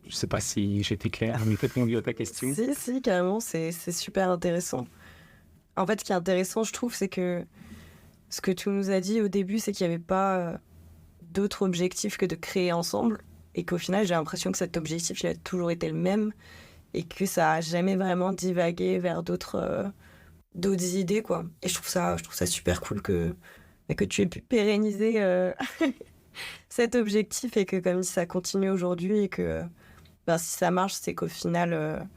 Je ne sais pas si j'étais clair, mais peut-être répondu à ta question. Si, carrément, c'est super intéressant. En fait, ce qui est intéressant, je trouve, c'est que ce que tu nous as dit au début, c'est qu'il n'y avait pas d'autre objectif que de créer ensemble. Et qu'au final, j'ai l'impression que cet objectif, il a toujours été le même. Et que ça n'a jamais vraiment divagué vers d'autres idées, quoi. Et je trouve ça super cool que tu aies pu pérenniser cet objectif et que comme ça continue aujourd'hui et que si ça marche, c'est qu'au final,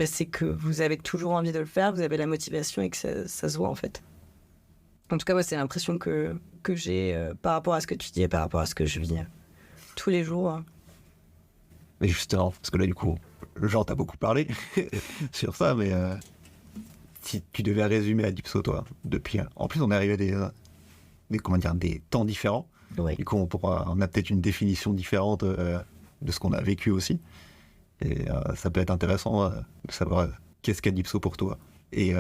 c'est que vous avez toujours envie de le faire, vous avez la motivation et que ça se voit en fait. En tout cas, moi, c'est l'impression que j'ai par rapport à ce que tu dis et par rapport à ce que je vis tous les jours. Mais justement, parce que là, du coup, Jean t'a beaucoup parlé sur ça, mais si tu devais résumer à Dipso, toi, depuis... En plus, on est arrivé à des temps différents. Ouais. Du coup, on a peut-être une définition différente de ce qu'on a vécu aussi. Et ça peut être intéressant de savoir qu'est-ce qu'est Dipso pour toi. Et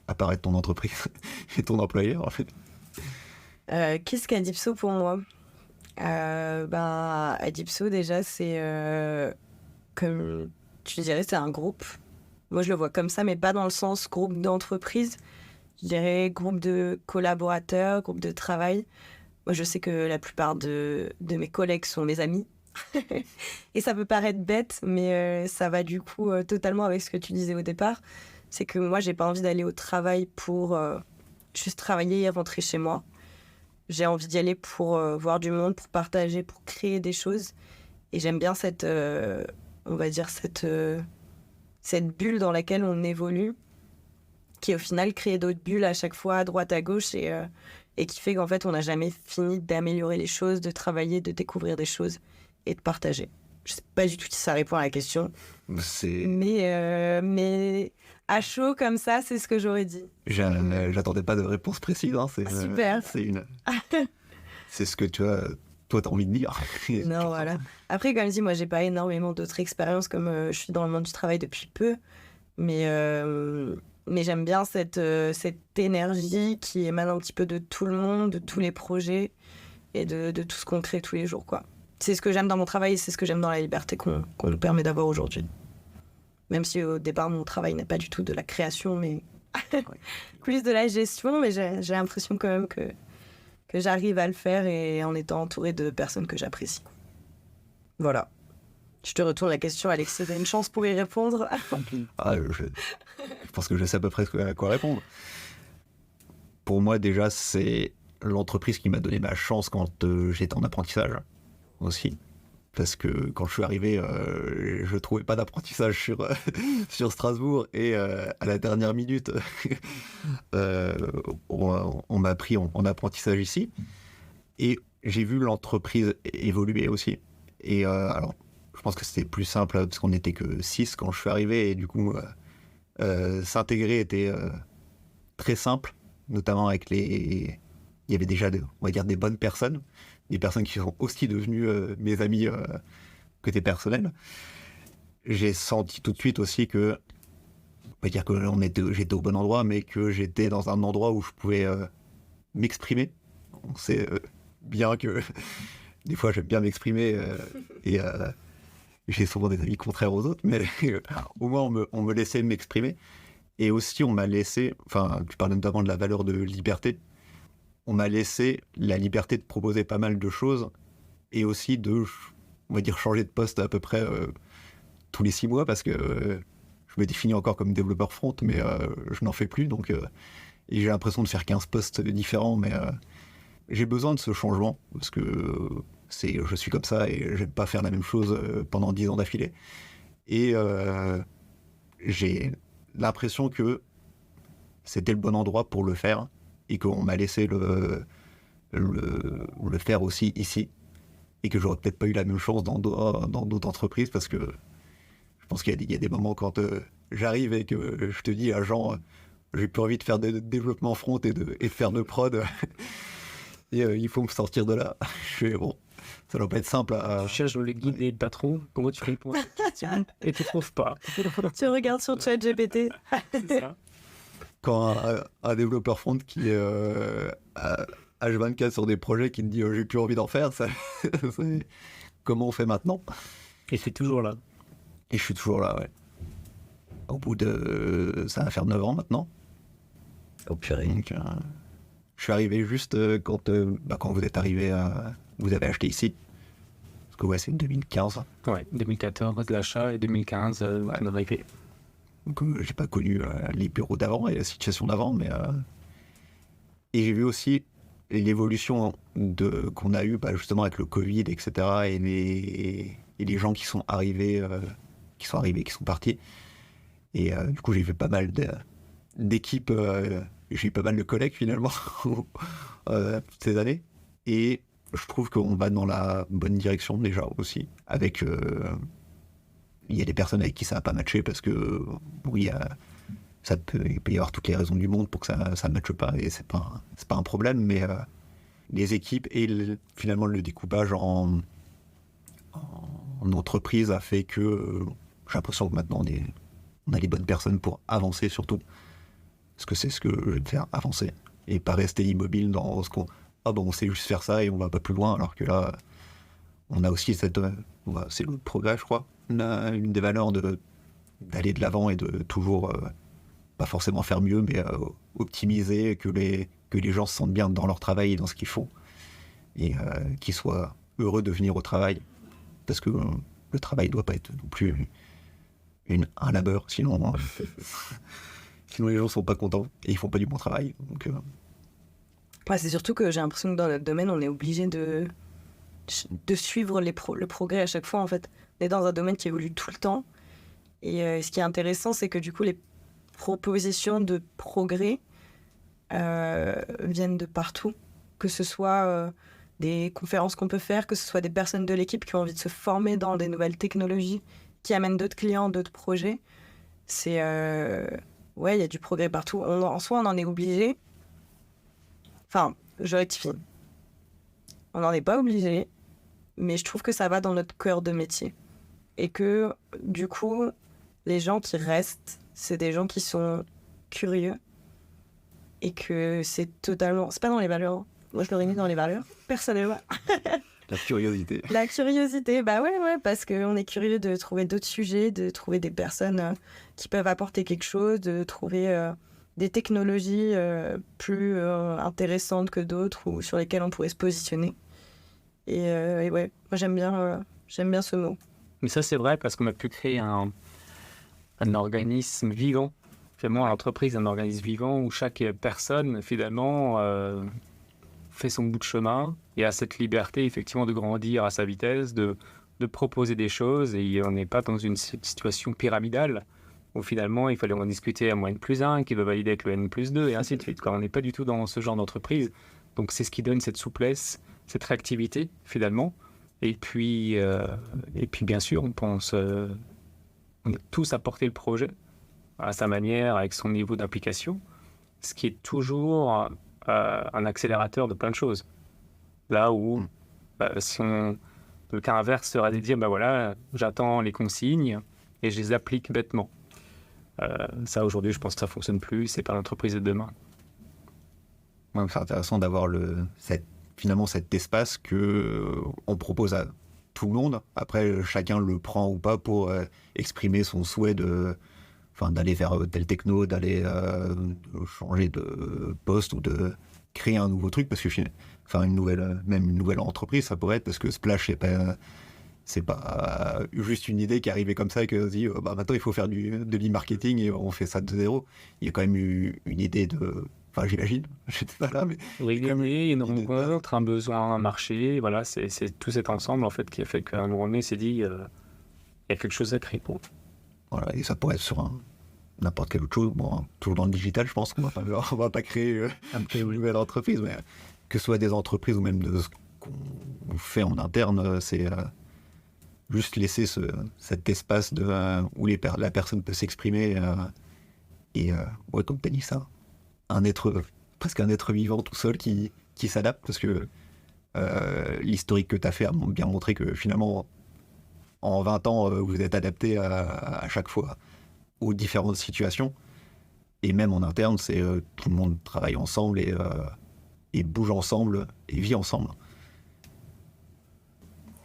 apparaître ton entreprise et ton employeur, en fait. Qu'est-ce qu'est Dipso pour moi ? Dipso, déjà, c'est comme tu dirais, c'est un groupe. Moi, je le vois comme ça, mais pas dans le sens groupe d'entreprise. Je dirais groupe de collaborateurs, groupe de travail. Moi, je sais que la plupart de mes collègues sont mes amis. Et ça peut paraître bête, mais ça va du coup totalement avec ce que tu disais au départ. C'est que moi, j'ai pas envie d'aller au travail pour juste travailler et rentrer chez moi. J'ai envie d'y aller pour voir du monde, pour partager, pour créer des choses. Et j'aime bien cette bulle dans laquelle on évolue, qui au final crée d'autres bulles à chaque fois, à droite, à gauche, et qui fait qu'en fait, on n'a jamais fini d'améliorer les choses, de travailler, de découvrir des choses et de partager. Je ne sais pas du tout si ça répond à la question. Mais à chaud, comme ça, c'est ce que j'aurais dit. J'attendais pas de réponse précise. Hein. Super. C'est ce que toi, t'as envie de dire. Non, voilà. Après, comme je dis, moi, j'ai pas énormément d'autres expériences, comme je suis dans le monde du travail depuis peu. Mais j'aime bien cette énergie qui émane un petit peu de tout le monde, de tous les projets et de tout ce qu'on crée tous les jours, quoi. C'est ce que j'aime dans mon travail et c'est ce que j'aime dans la liberté qu'on nous permet d'avoir aujourd'hui. Même si au départ, mon travail n'est pas du tout de la création, mais plus de la gestion. Mais j'ai l'impression quand même que j'arrive à le faire et en étant entourée de personnes que j'apprécie. Voilà. Je te retourne la question, Alex. Tu as une chance pour y répondre. Je pense que je sais à peu près à quoi répondre. Pour moi, déjà, c'est l'entreprise qui m'a donné ma chance quand j'étais en apprentissage aussi. Parce que quand je suis arrivé, je trouvais pas d'apprentissage sur Strasbourg et à la dernière minute, on m'a pris en apprentissage ici. Et j'ai vu l'entreprise évoluer aussi. Et alors, je pense que c'était plus simple parce qu'on n'était que 6 quand je suis arrivé et du coup, s'intégrer était très simple, notamment avec il y avait déjà on va dire des bonnes personnes, des personnes qui sont aussi devenues mes amis côté personnel. J'ai senti tout de suite aussi que, on va dire que j'étais au bon endroit, mais que j'étais dans un endroit où je pouvais m'exprimer. On sait bien que des fois j'aime bien m'exprimer et j'ai souvent des amis contraires aux autres, mais au moins on me laissait m'exprimer. Et aussi on m'a laissé, tu parlais notamment de la valeur de liberté, on m'a laissé la liberté de proposer pas mal de choses et aussi de, on va dire, changer de poste à peu près tous les 6 mois parce que je me définis encore comme développeur front, mais je n'en fais plus, donc et j'ai l'impression de faire 15 postes différents, mais j'ai besoin de ce changement parce que je suis comme ça et j'aime pas faire la même chose pendant 10 ans d'affilée. Et j'ai l'impression que c'était le bon endroit pour le faire et qu'on m'a laissé le faire aussi ici et que j'aurais peut-être pas eu la même chance dans d'autres entreprises parce que je pense qu'il y a des moments quand j'arrive et que je te dis à Jean, j'ai plus envie de faire de développement front et de faire de prod et il faut me sortir de là. Je fais bon, ça doit pas être simple à... Tu cherches dans le guide des patrons, comment tu réponds à cette question et tu trouves pas. Tu regardes sur ChatGPT. C'est ça. Quand un développeur front qui est H24 sur des projets qui me dit j'ai plus envie d'en faire, ça, comment on fait maintenant? Et c'est toujours là. Et je suis toujours là, ouais. Au bout de... ça va faire 9 ans maintenant. Oh purée. Donc, je suis arrivé juste quand vous êtes arrivé, vous avez acheté ici. Parce que ouais, c'est 2015. Ouais, 2014 l'achat et 2015 on en arrivé. Donc j'ai pas connu les bureaux d'avant et la situation d'avant, mais... Et j'ai vu aussi l'évolution qu'on a eue justement avec le Covid, etc. Et les gens qui sont arrivés, qui sont partis. Et du coup, j'ai vu pas mal d'équipes, j'ai eu pas mal de collègues finalement toutes ces années. Et je trouve qu'on va dans la bonne direction déjà aussi. Avec, il y a des personnes avec qui ça n'a pas matché parce que oui, il peut y avoir toutes les raisons du monde pour que ça ne matche pas et c'est pas un problème, mais les équipes et finalement le découpage en entreprise a fait que j'ai l'impression que maintenant on a les bonnes personnes pour avancer surtout. Parce que c'est ce que je vais faire, avancer. Et pas rester immobile dans ce qu'on... on sait juste faire ça et on va pas plus loin, alors que là, on a aussi c'est le progrès, je crois. On a une des valeurs d'aller de l'avant et de toujours, pas forcément faire mieux, mais optimiser, que les gens se sentent bien dans leur travail et dans ce qu'ils font. Et qu'ils soient heureux de venir au travail. Parce que le travail doit pas être non plus un labeur, sinon les gens sont pas contents et ils font pas du bon travail. Donc, Ouais, c'est surtout que j'ai l'impression que dans notre domaine, on est obligé de suivre le progrès à chaque fois, en fait. On est dans un domaine qui évolue tout le temps. Et ce qui est intéressant, c'est que du coup, les propositions de progrès viennent de partout. Que ce soit des conférences qu'on peut faire, que ce soit des personnes de l'équipe qui ont envie de se former dans des nouvelles technologies, qui amènent d'autres clients, d'autres projets. C'est... ouais, il y a du progrès partout. En soi, on en est obligé. Enfin, je rectifie. On n'en est pas obligé, mais je trouve que ça va dans notre cœur de métier. Et que, du coup, les gens qui restent, c'est des gens qui sont curieux. Et que c'est totalement... C'est pas dans les valeurs. Moi, je l'aurais mis dans les valeurs, personnellement. la curiosité. La curiosité, bah ouais, parce qu'on est curieux de trouver d'autres sujets, de trouver des personnes qui peuvent apporter quelque chose, de trouver des technologies plus intéressantes que d'autres ou sur lesquelles on pourrait se positionner. Et ouais, moi j'aime bien ce mot. Mais ça, c'est vrai parce qu'on a pu créer un organisme vivant. Finalement, l'entreprise est un organisme vivant où chaque personne, finalement, fait son bout de chemin et a cette liberté, effectivement, de grandir à sa vitesse, de proposer des choses. Et on n'est pas dans une situation pyramidale où, finalement, il fallait en discuter à moins N+1 qui doit valider avec le N+2 et ainsi de suite. On n'est pas du tout dans ce genre d'entreprise. Donc, c'est ce qui donne cette souplesse, cette réactivité, finalement. Et puis bien sûr, on pense... on est tous à porter le projet à sa manière, avec son niveau d'implication, ce qui est toujours un accélérateur de plein de choses. Là où, si le cas inverse serait de dire, voilà, j'attends les consignes et je les applique bêtement. Ça, aujourd'hui, je pense que ça ne fonctionne plus, c'est pas l'entreprise de demain. Ouais, c'est intéressant d'avoir finalement cet espace qu'on propose à tout le monde. Après, chacun le prend ou pas pour exprimer son souhait d'aller vers tel techno, d'aller de changer de poste ou de créer un nouveau truc, parce que une nouvelle entreprise, ça pourrait être parce que Splash, c'est pas juste une idée qui est arrivée comme ça et qu'on se dit maintenant il faut faire de l'e-marketing et on fait ça de zéro. Il y a quand même eu une idée j'imagine, j'étais pas là, mais... Oui, il y a une rencontre, un besoin, un marché, voilà, c'est tout cet ensemble en fait qui a fait qu'à un moment donné, il s'est dit il y a quelque chose à créer pour. Voilà, et ça pourrait être sur n'importe quelle autre chose. Bon, toujours dans le digital, je pense qu'on va pas créer une nouvelle entreprise, mais que ce soit des entreprises ou même de ce qu'on fait en interne, c'est juste laisser cet espace où la personne peut s'exprimer ouais, comme tu as dit ça, presque un être vivant tout seul qui s'adapte, parce que l'historique que tu as fait a bien montré que finalement, en 20 ans, vous êtes adapté à chaque fois aux différentes situations. Et même en interne, c'est tout le monde travaille ensemble et bouge ensemble et vit ensemble.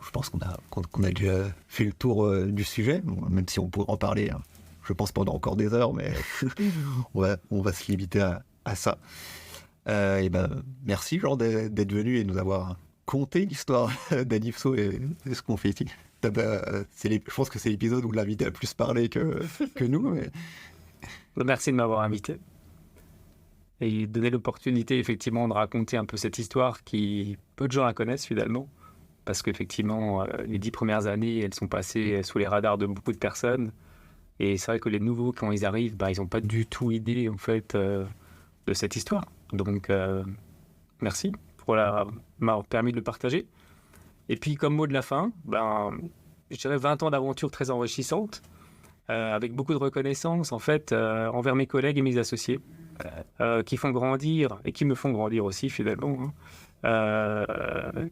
Je pense qu'on a déjà fait le tour du sujet, même si on pourrait en parler, hein, je pense, pendant encore des heures, mais on va se limiter à ça. Et merci Jean d'être venu et de nous avoir conté l'histoire d'Adipso et ce qu'on fait ici. Je pense que c'est l'épisode où l'invité a plus parlé que nous. Mais... Merci de m'avoir invité et donner l'opportunité effectivement de raconter un peu cette histoire qui peu de gens la connaissent finalement, parce qu'effectivement les 10 premières années elles sont passées sous les radars de beaucoup de personnes, et c'est vrai que les nouveaux, quand ils arrivent, ils n'ont pas du tout idée en fait de cette histoire. Donc merci pour m'avoir permis de le partager. Et puis comme mot de la fin, je dirais 20 ans d'aventure très enrichissante, avec beaucoup de reconnaissance en fait envers mes collègues et mes associés, qui font grandir et qui me font grandir aussi finalement,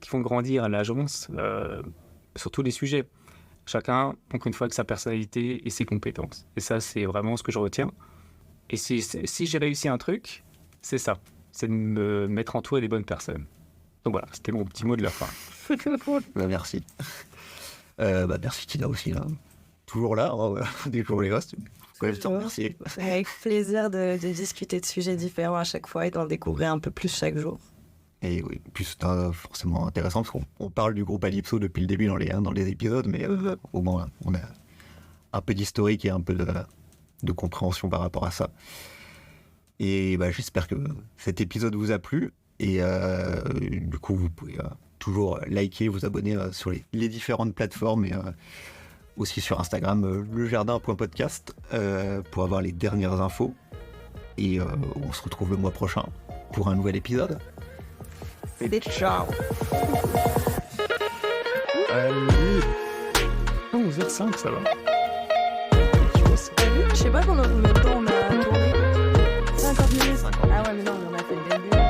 qui font grandir l'agence sur tous les sujets. Chacun, encore une fois, avec sa personnalité et ses compétences. Et ça, c'est vraiment ce que je retiens. Et si j'ai réussi un truc, c'est ça. C'est de me mettre entouré des bonnes personnes. Donc voilà, c'était mon petit mot de la fin. Merci. Merci Tina aussi, là. Toujours là, des jours les hostes. Merci. Avec plaisir de discuter de sujets différents à chaque fois et d'en découvrir un peu plus chaque jour. Et oui, puis c'est forcément intéressant parce qu'on parle du groupe Adipso depuis le début dans les épisodes, mais au moins on a un peu d'historique et un peu de compréhension par rapport à ça. Et j'espère que cet épisode vous a plu, et du coup vous pouvez toujours liker, vous abonner sur les différentes plateformes, et aussi sur Instagram lejardin.podcast pour avoir les dernières infos. Et on se retrouve le mois prochain pour un nouvel épisode. Et ciao. 11h05, ça va. Je sais pas combien de temps on a tourné. 50 minutes. Ah ouais, mais non, on a fait le début.